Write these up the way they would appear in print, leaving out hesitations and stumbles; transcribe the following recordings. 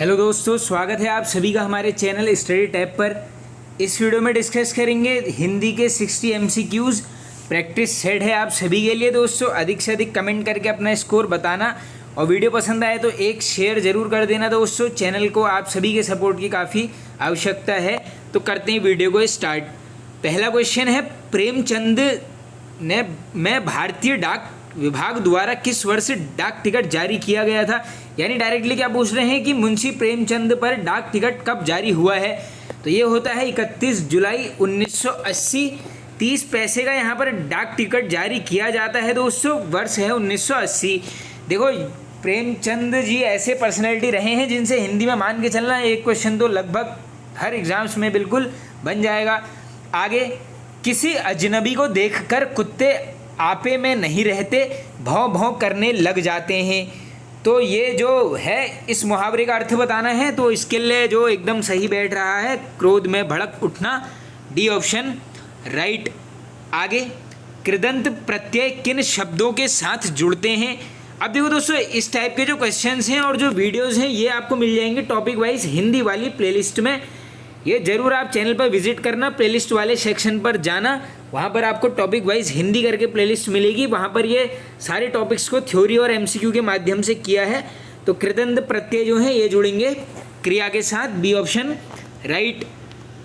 Hello दोस्तों, स्वागत है आप सभी का हमारे चैनल स्टडी टैब पर। इस वीडियो में डिस्कस करेंगे हिंदी के 60 MCQs। प्रैक्टिस सेट है आप सभी के लिए दोस्तों। अधिक से अधिक कमेंट करके अपना स्कोर बताना और वीडियो पसंद आए तो एक शेयर ज़रूर कर देना दोस्तों। चैनल को आप सभी के सपोर्ट की काफ़ी आवश्यकता है। तो करते हैं वीडियो को स्टार्ट। पहला क्वेश्चन है, प्रेमचंद ने मैं भारतीय डाक विभाग द्वारा किस वर्ष डाक टिकट जारी किया गया था। यानी डायरेक्टली क्या पूछ रहे हैं कि मुंशी प्रेमचंद पर डाक टिकट कब जारी हुआ है। तो ये होता है 31 जुलाई 1980। 30 पैसे का यहाँ पर डाक टिकट जारी किया जाता है दोस्तों। वर्ष है 1980। देखो, प्रेमचंद जी ऐसे पर्सनैलिटी रहे हैं जिनसे हिंदी में मान के चलना एक क्वेश्चन तो लगभग हर एग्जाम्स में बिल्कुल बन जाएगा। आगे, किसी अजनबी को देखकर कुत्ते आपे में नहीं रहते, भौं भौं करने लग जाते हैं। तो ये जो है इस मुहावरे का अर्थ बताना है, तो इसके लिए जो एकदम सही बैठ रहा है, क्रोध में भड़क उठना, डी ऑप्शन राइट। आगे, कृदंत प्रत्यय किन शब्दों के साथ जुड़ते हैं। अब देखो दोस्तों, इस टाइप के जो क्वेश्चंस हैं और जो वीडियोस हैं ये आपको मिल जाएंगे टॉपिक वाइज हिंदी वाली प्लेलिस्ट में। ये ज़रूर आप चैनल पर विजिट करना, प्लेलिस्ट वाले सेक्शन पर जाना, वहाँ पर आपको टॉपिक वाइज हिंदी करके प्लेलिस्ट मिलेगी। वहाँ पर ये सारे टॉपिक्स को थ्योरी और MCQ के माध्यम से किया है। तो कृदंत प्रत्यय जो है ये जुड़ेंगे क्रिया के साथ, बी ऑप्शन राइट।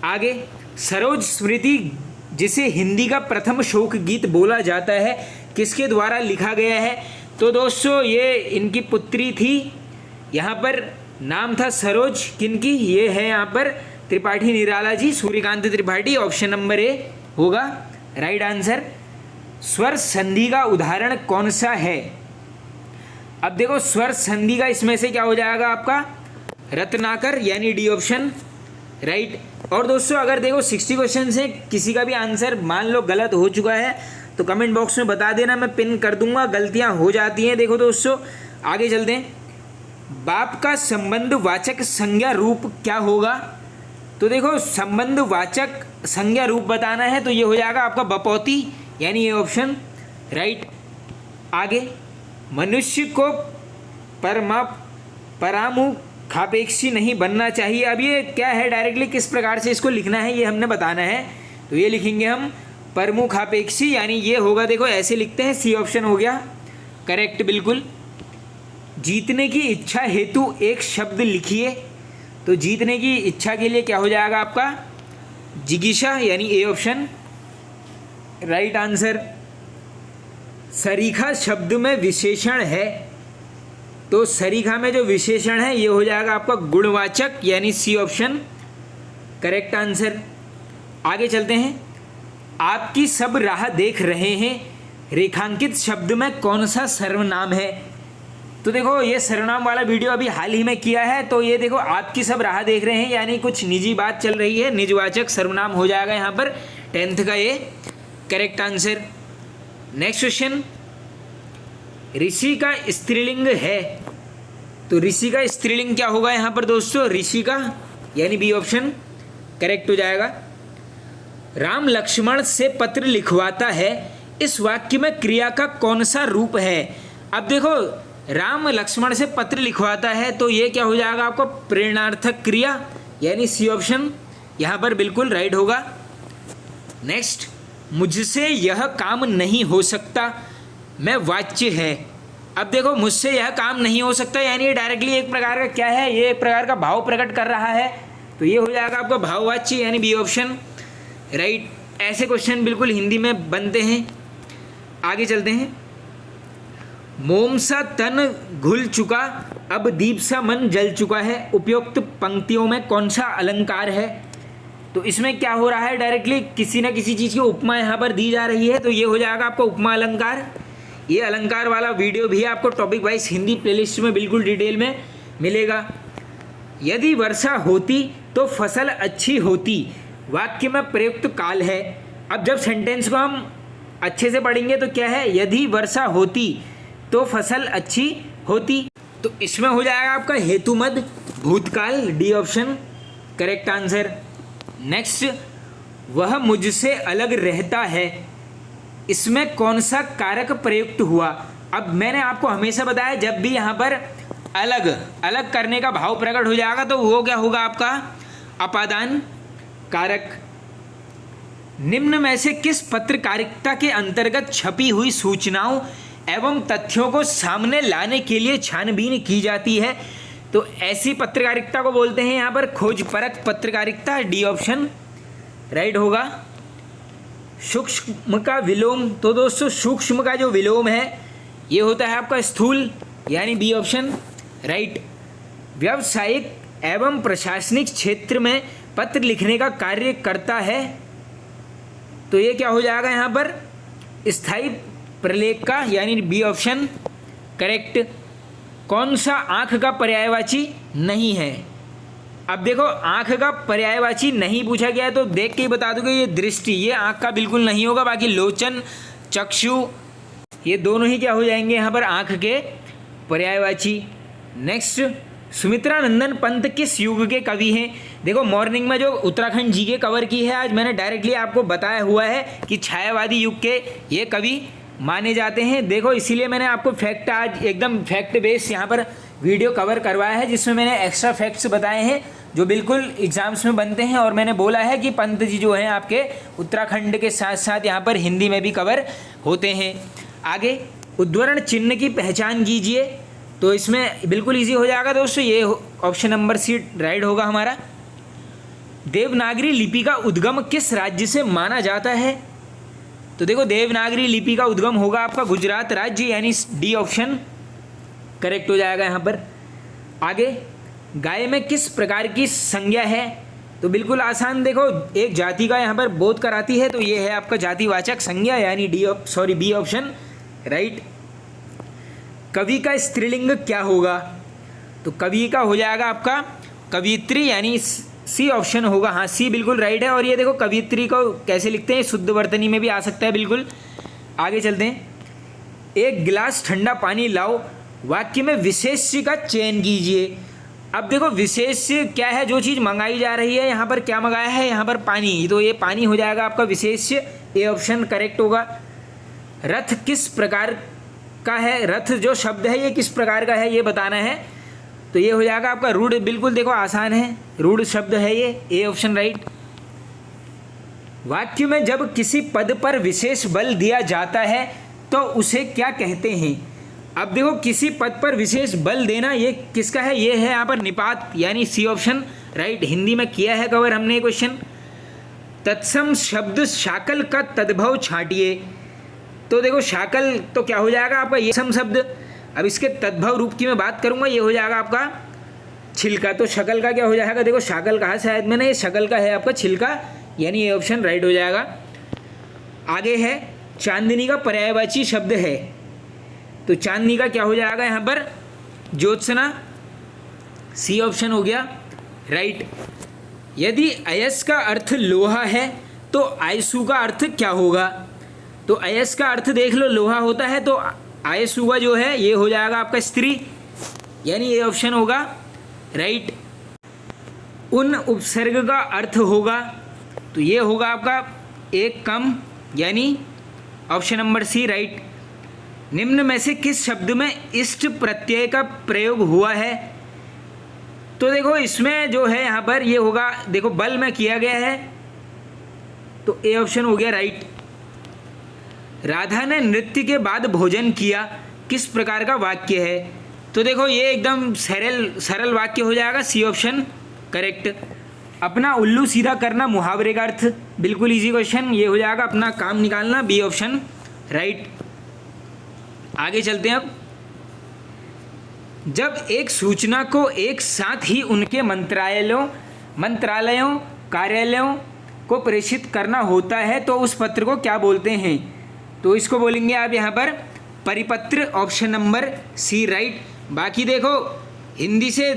आगे, सरोज स्मृति जिसे हिंदी का प्रथम शोक गीत बोला जाता है, किसके द्वारा लिखा गया है। तो दोस्तों, ये इनकी पुत्री थी, यहाँ पर नाम था सरोज, किनकी, ये है यहाँ पर Tripathi Nirala ji, Suryakant Tripathi. Option number A होगा राइट आंसर। स्वर संधि का उदाहरण कौन सा है। अब देखो, स्वर संधि का इसमें से क्या हो जाएगा आपका, रत्नाकर, यानी डी ऑप्शन राइट। और दोस्तों, अगर देखो 60 क्वेश्चन से किसी का भी आंसर मान लो गलत हो चुका है तो कमेंट बॉक्स में बता देना, मैं पिन कर दूंगा। गलतियां हो जाती हैं। देखो दोस्तों, आगे चलते हैं। बाप का संबंध वाचक संज्ञा रूप क्या होगा। तो देखो, संबंध वाचक संज्ञा रूप बताना है तो ये हो जाएगा आपका बपौती, यानी ये ऑप्शन राइट। आगे, मनुष्य को परामुखापेक्षी नहीं बनना चाहिए। अब ये क्या है, डायरेक्टली किस प्रकार से इसको लिखना है ये हमने बताना है। तो ये लिखेंगे हम परमुखापेक्षी, यानी ये होगा, देखो ऐसे लिखते हैं, सी ऑप्शन हो गया करेक्ट बिल्कुल। जीतने की इच्छा हेतु एक शब्द लिखिए। तो जीतने की इच्छा के लिए क्या हो जाएगा आपका, जिगीषा, यानी ए ऑप्शन राइट आंसर। सरीखा शब्द में विशेषण है, तो सरीखा में जो विशेषण है ये हो जाएगा आपका गुणवाचक, यानी सी ऑप्शन करेक्ट आंसर। आगे चलते हैं। आपकी सब राह देख रहे हैं, रेखांकित शब्द में कौन सा सर्वनाम है। तो देखो, ये सर्वनाम वाला वीडियो अभी हाल ही में किया है। तो ये देखो, आपकी सब राह देख रहे हैं, यानी कुछ निजी बात चल रही है, निजवाचक सर्वनाम हो जाएगा यहाँ पर 10th का ये करेक्ट आंसर। नेक्स्ट क्वेश्चन, ऋषि का स्त्रीलिंग है। तो ऋषि का स्त्रीलिंग क्या होगा यहाँ पर दोस्तों, ऋषि का, यानी बी ऑप्शन करेक्ट हो जाएगा। राम लक्ष्मण से पत्र लिखवाता है, इस वाक्य में क्रिया का कौन सा रूप है। अब देखो, राम लक्ष्मण से पत्र लिखवाता है तो ये क्या हो जाएगा आपको, प्रेरणार्थक क्रिया, यानी सी ऑप्शन यहाँ पर बिल्कुल राइट होगा। नेक्स्ट, मुझसे यह काम नहीं हो सकता, मैं वाच्य है। अब देखो, मुझसे यह काम नहीं हो सकता, यानी ये डायरेक्टली एक प्रकार का क्या है, ये एक प्रकार का भाव प्रकट कर रहा है। तो ये हो जाएगा आपका भाववाच्य, यानी बी ऑप्शन राइट। ऐसे क्वेश्चन बिल्कुल हिंदी में बनते हैं। आगे चलते हैं। मोम सा तन घुल चुका, अब दीप सा मन जल चुका है, उपयुक्त पंक्तियों में कौन सा अलंकार है। तो इसमें क्या हो रहा है, डायरेक्टली किसी न किसी चीज़ की उपमा यहाँ पर दी जा रही है। तो ये हो जाएगा आपका उपमा अलंकार। ये अलंकार वाला वीडियो भी आपको टॉपिक वाइज हिंदी प्लेलिस्ट में बिल्कुल डिटेल में मिलेगा। यदि वर्षा होती तो फसल अच्छी होती, वाक्य में प्रयुक्त काल है। अब जब सेंटेंस को हम अच्छे से पढ़ेंगे तो क्या है, यदि वर्षा होती तो फसल अच्छी होती। तो इसमें हो जाएगा आपका हेतुमद भूतकाल, D option correct answer. Next, वह मुझसे अलग रहता है, इसमें कौन सा कारक प्रयुक्त हुआ। अब मैंने आपको हमेशा बताया, जब भी यहाँ पर अलग अलग करने का भाव प्रकट हो जाएगा तो वो क्या होगा आपका अपादान कारक। निम्न में से किस पत्रकारिता के अंतर्गत छपी हुई सूचनाओं एवं तथ्यों को सामने लाने के लिए छानबीन की जाती है? तो ऐसी पत्रकारिता को बोलते हैं यहाँ पर खोजपरक पत्रकारिता। डी ऑप्शन राइट होगा। सूक्ष्म का विलोम, तो दोस्तों सूक्ष्म का जो विलोम है ये होता है आपका स्थूल, यानी बी ऑप्शन राइट। व्यावसायिक एवं प्रशासनिक क्षेत्र में पत्र लिखने का कार्य करता है, तो ये क्या हो जाएगा यहाँ पर स्थायी प्रलेख का, यानी बी ऑप्शन करेक्ट। कौन सा आँख का पर्यायवाची नहीं है? अब देखो आँख का पर्यायवाची नहीं पूछा गया है तो देख के ही बता दूंगा ये दृष्टि, ये आँख का बिल्कुल नहीं होगा। बाकी लोचन, चक्षु, ये दोनों ही क्या हो जाएंगे यहाँ पर आँख के पर्यायवाची। नेक्स्ट, सुमित्रा नंदन पंत किस युग के कवि हैं? देखो मॉर्निंग में जो उत्तराखंड जी के कवर की है आज मैंने डायरेक्टली आपको बताया हुआ है कि छायावादी युग के ये कवि माने जाते हैं। देखो इसीलिए मैंने आपको फैक्ट आज एकदम फैक्ट बेस यहाँ पर वीडियो कवर करवाया है, जिसमें मैंने एक्स्ट्रा फैक्ट्स बताए हैं जो बिल्कुल एग्जाम्स में बनते हैं। और मैंने बोला है कि पंत जी जो हैं आपके उत्तराखंड के साथ साथ यहाँ पर हिंदी में भी कवर होते हैं। आगे, उद्धरण चिन्ह की पहचान कीजिए, तो इसमें बिल्कुल इजी हो जाएगा दोस्तों, ये ऑप्शन नंबर सी राइट होगा हमारा। देवनागरी लिपि का उद्गम किस राज्य से माना जाता है? तो देखो देवनागरी लिपि का उद्गम होगा आपका गुजरात राज्य, यानी डी ऑप्शन करेक्ट हो जाएगा यहाँ पर। आगे, गाय में किस प्रकार की संज्ञा है? तो बिल्कुल आसान, देखो एक जाति का यहाँ पर बोध कराती है, तो ये है आपका जातिवाचक संज्ञा, यानी बी ऑप्शन राइट। कवि का स्त्रीलिंग क्या होगा? तो कवि का हो जाएगा आपका कवियत्री, यानी सी ऑप्शन होगा। हाँ सी बिल्कुल राइट है। और ये देखो कवियत्री को कैसे लिखते हैं, शुद्ध वर्तनी में भी आ सकता है बिल्कुल। आगे चलते हैं, एक गिलास ठंडा पानी लाओ, वाक्य में विशेष्य का चयन कीजिए। अब देखो विशेष्य क्या है, जो चीज़ मंगाई जा रही है, यहाँ पर क्या मंगाया है, यहाँ पर पानी, तो ये पानी हो जाएगा आपका विशेष्य, ए ऑप्शन करेक्ट होगा। रथ किस प्रकार का है? रथ जो शब्द है ये किस प्रकार का है ये बताना है, तो ये हो जाएगा आपका रूढ़। बिल्कुल देखो आसान है, रूढ़ शब्द है ये, ए ऑप्शन राइट। वाक्य में जब किसी पद पर विशेष बल दिया जाता है तो उसे क्या कहते हैं? अब देखो किसी पद पर विशेष बल देना ये किसका है, ये है यहाँ पर निपात, यानी सी ऑप्शन राइट। हिंदी में किया है कवर हमने क्वेश्चन। तत्सम शब्द शाकल का तद्भव छांटिए, तो देखो शाकल तो क्या हो जाएगा आपका ये सम शब्द। अब इसके तद्भव रूप की मैं बात करूंगा, ये हो जाएगा आपका छिलका, तो शकल का क्या हो जाएगा, देखो शाकल कहा शायद मैंने, ये शकल का है आपका छिलका, यानी ये ऑप्शन राइट हो जाएगा। आगे है, चांदनी का पर्यायवाची शब्द है, तो चांदनी का क्या हो जाएगा यहाँ पर ज्योत्सना, सी ऑप्शन हो गया राइट। यदि अयस का अर्थ लोहा है तो आयसु का अर्थ क्या होगा? तो अयस का अर्थ देख लो लोहा होता है, तो आयसुआ जो है ये हो जाएगा आपका स्त्री, यानी ये ऑप्शन होगा राइट। उन उपसर्ग का अर्थ होगा, तो ये होगा आपका एक कम, यानी ऑप्शन नंबर सी राइट। निम्न में से किस शब्द में इष्ट प्रत्यय का प्रयोग हुआ है? तो देखो इसमें जो है यहाँ पर ये होगा, देखो बल में किया गया है, तो ए ऑप्शन हो गया राइट। राधा ने नृत्य के बाद भोजन किया, किस प्रकार का वाक्य है? तो देखो ये एकदम सरल वाक्य हो जाएगा, सी ऑप्शन करेक्ट। अपना उल्लू सीधा करना मुहावरे का अर्थ, बिल्कुल इजी क्वेश्चन, ये हो जाएगा अपना काम निकालना, बी ऑप्शन राइट। आगे चलते हैं अब। जब एक सूचना को एक साथ ही उनके मंत्रालयों, कार्यालयों को प्रेषित करना होता है तो उस पत्र को क्या बोलते हैं? तो इसको बोलेंगे आप यहाँ पर परिपत्र, ऑप्शन नंबर सी राइट। बाकी देखो हिंदी से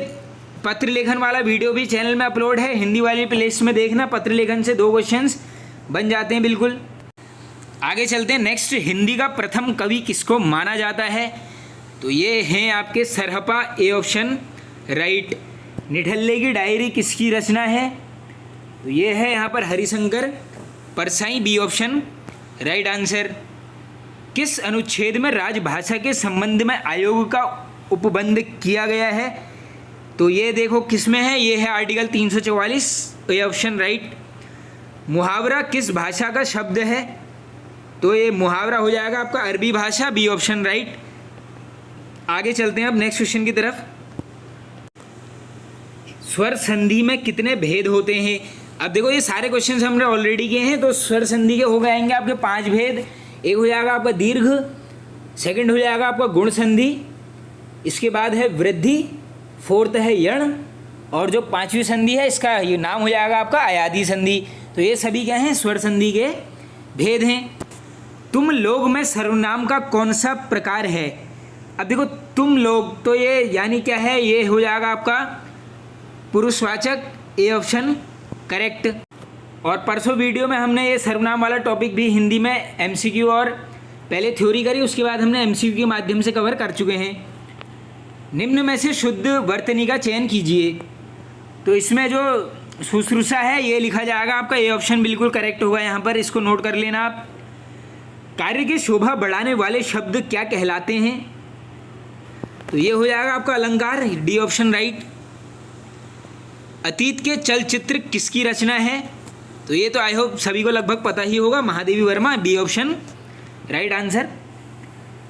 पत्र लेखन वाला वीडियो भी चैनल में अपलोड है, हिंदी वाली प्लेलिस्ट में देखना, पत्र लेखन से 2 क्वेश्चंस बन जाते हैं बिल्कुल। आगे चलते हैं नेक्स्ट, हिंदी का प्रथम कवि किसको माना जाता है? तो ये हैं आपके सरहपा, ए ऑप्शन राइट। निठल्ले की डायरी किसकी रचना है? तो ये है यहाँ पर Harishankar Parsai, B option right answer. किस अनुच्छेद में राजभाषा के संबंध में आयोग का उपबंध किया गया है। तो ये देखो किस में है, ये है आर्टिकल 344, ये ऑप्शन राइट। मुहावरा किस भाषा का शब्द है, तो ये मुहावरा हो जाएगा आपका अरबी भाषा, बी ऑप्शन राइट। आगे चलते हैं अब नेक्स्ट क्वेश्चन की तरफ। स्वर संधि में कितने भेद होते हैं। अब देखो ये सारे क्वेश्चंस हमने ऑलरेडी किए हैं, तो स्वर संधि के हो जाएंगे आपके 5 भेद। एक हो जाएगा आपका दीर्घ, सेकंड हो जाएगा आपका गुण संधि, इसके बाद है वृद्धि, फोर्थ है यण, और जो 5वीं संधि है इसका ये नाम हो जाएगा आपका अयादी संधि। तो ये सभी क्या हैं, स्वर संधि के भेद हैं। तुम लोग में सर्वनाम का कौन सा प्रकार है। अब देखो तुम लोग, तो ये यानी क्या है, ये हो जाएगा आपका पुरुषवाचक, ए ऑप्शन करेक्ट। और परसों वीडियो में हमने ये सर्वनाम वाला टॉपिक भी हिंदी में एमसीक्यू और पहले थ्योरी करी, उसके बाद हमने एमसीक्यू के माध्यम से कवर कर चुके हैं। निम्न में से शुद्ध वर्तनी का चयन कीजिए। तो इसमें जो शुश्रूषा है ये लिखा जाएगा आपका, ए ऑप्शन बिल्कुल करेक्ट होगा, यहाँ पर इसको नोट कर लेना आप। कार्य की शोभा बढ़ाने वाले शब्द क्या कहलाते हैं, तो ये हो जाएगा आपका अलंकार, डी ऑप्शन राइट। अतीत के चलचित्र किसकी रचना है, तो ये तो आई होप सभी को लगभग पता ही होगा, Mahadevi Verma, B option right answer.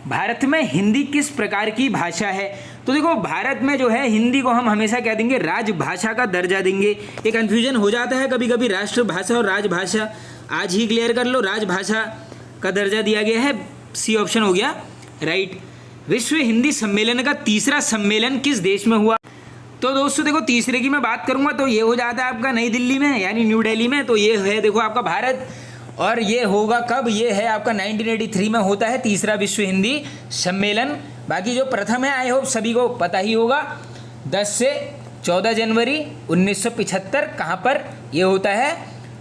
Bharat में हिंदी किस प्रकार की भाषा है, तो देखो भारत में जो है हिंदी को हम हमेशा कह देंगे राजभाषा का दर्जा देंगे। ये कन्फ्यूजन हो जाता है कभी कभी राष्ट्रभाषा और राजभाषा, आज ही क्लियर कर लो, राजभाषा का दर्जा दिया गया है, सी ऑप्शन हो गया राइट। विश्व हिंदी सम्मेलन का तीसरा सम्मेलन किस देश में हुआ, तो दोस्तों देखो तीसरे की मैं बात करूंगा तो ये हो जाता है आपका नई दिल्ली में यानी न्यू दिल्ली में, तो ये है देखो आपका भारत, और ये होगा कब, ये है आपका 1983 में होता है तीसरा विश्व हिंदी सम्मेलन। बाकी जो प्रथम है आई होप सभी को पता ही होगा, 10 से 14 जनवरी 1975 कहाँ पर, ये होता है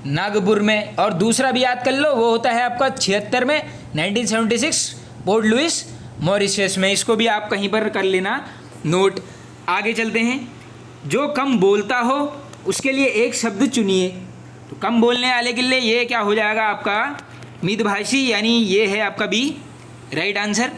नागपुर में। और दूसरा भी याद कर लो, वो होता है आपका 76 में 1976 पोर्ट लुइस मॉरिशस में, इसको भी आप कहीं पर कर लेना नोट। आगे चलते हैं। जो कम बोलता हो उसके लिए एक शब्द चुनिए, तो कम बोलने वाले के लिए ये क्या हो जाएगा आपका मितभाषी, यानी ये है आपका बी राइट आंसर।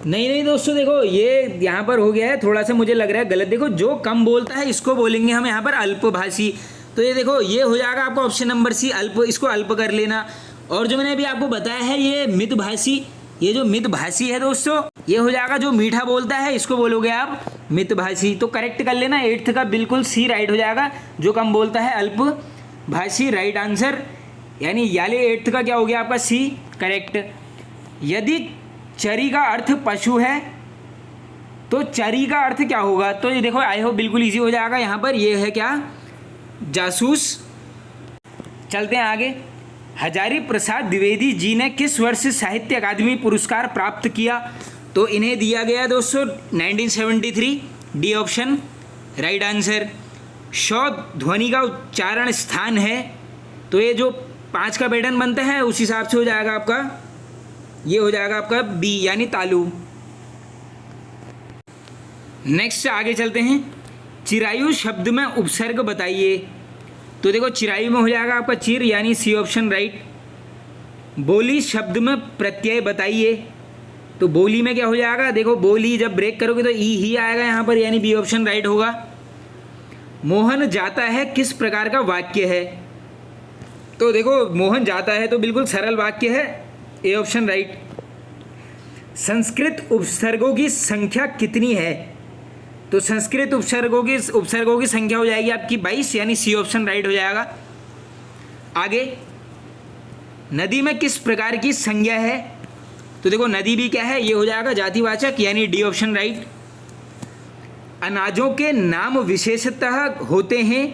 नहीं दोस्तों देखो ये यहाँ पर हो गया है, थोड़ा सा मुझे लग रहा है गलत। देखो जो कम बोलता है इसको बोलेंगे हम यहाँ पर अल्पभाषी, तो ये देखो ये हो जाएगा आपका ऑप्शन नंबर सी अल्प, इसको अल्प कर लेना। और जो मैंने अभी आपको बताया है ये मितभाषी, ये जो मितभाषी है दोस्तों ये हो जाएगा जो मीठा बोलता है, इसको बोलोगे आप मितभाषी। तो करेक्ट कर लेना, 8th का बिल्कुल सी राइट हो जाएगा, जो कम बोलता है अल्पभाषी राइट आंसर, यानी याले 8th का क्या हो गया आपका सी करेक्ट। यदि चरी का अर्थ पशु है तो चरी का अर्थ क्या होगा, तो ये देखो आई होप बिल्कुल इजी हो जाएगा यहाँ पर, ये है क्या जासूस। चलते हैं आगे। हजारी प्रसाद द्विवेदी जी ने किस वर्ष साहित्य अकादमी पुरस्कार प्राप्त किया, तो इन्हें दिया गया दोस्तों 1973, डी ऑप्शन राइट आंसर। शौ ध्वनि का उच्चारण स्थान है, तो ये जो 5 का पैटर्न बनता है उस हिसाब से हो जाएगा आपका, ये हो जाएगा आपका बी यानी तालु। नेक्स्ट आगे चलते हैं। चिरायु शब्द में उपसर्ग बताइए, तो देखो चिरायु में हो जाएगा आपका चिर यानी सी ऑप्शन राइट। बोली शब्द में प्रत्यय बताइए, तो बोली में क्या हो जाएगा, देखो बोली जब ब्रेक करोगे तो ई ही आएगा यहाँ पर, यानी बी ऑप्शन राइट होगा। मोहन जाता है किस प्रकार का वाक्य है, तो देखो मोहन जाता है तो बिल्कुल सरल वाक्य है, ए ऑप्शन राइट। संस्कृत उपसर्गों की संख्या कितनी है, तो संस्कृत उपसर्गों की संख्या हो जाएगी आपकी 22, यानी सी ऑप्शन राइट हो जाएगा। आगे नदी में किस प्रकार की संज्ञा है, तो देखो नदी भी क्या है, ये हो जाएगा जातिवाचक, यानी डी ऑप्शन राइट। अनाजों के नाम विशेषतः होते हैं,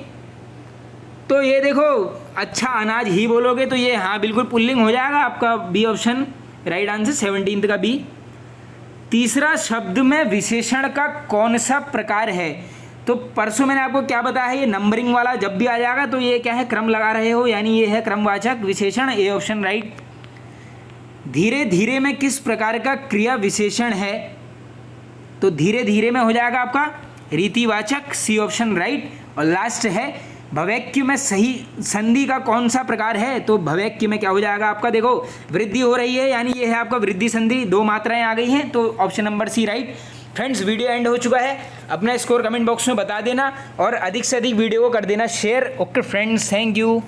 तो ये देखो अच्छा अनाज ही बोलोगे तो ये हाँ बिल्कुल पुल्लिंग हो जाएगा आपका, B option right answer 17th का बी। तीसरा शब्द में विशेषण का कौन सा प्रकार है, तो परसों मैंने आपको क्या बताया है, ये नंबरिंग वाला जब भी आ जाएगा तो ये क्या है क्रम लगा रहे हो, यानी ये है क्रमवाचक विशेषण, ए ऑप्शन राइट। धीरे धीरे में किस प्रकार का क्रिया विशेषण है, तो धीरे धीरे में हो जाएगा आपका रीतिवाचक, सी ऑप्शन राइट। और लास्ट है भवैक्य में सही संधि का कौन सा प्रकार है? तो भवैक्य में क्या हो जाएगा आपका, देखो वृद्धि हो रही है, यानी ये है आपका वृद्धि संधि, 2 मात्राएं आ गई हैं, तो option number C right. Friends video end हो चुका है, अपना स्कोर कमेंट बॉक्स में बता देना और अधिक से अधिक वीडियो को कर देना share. Okay friends, thank you.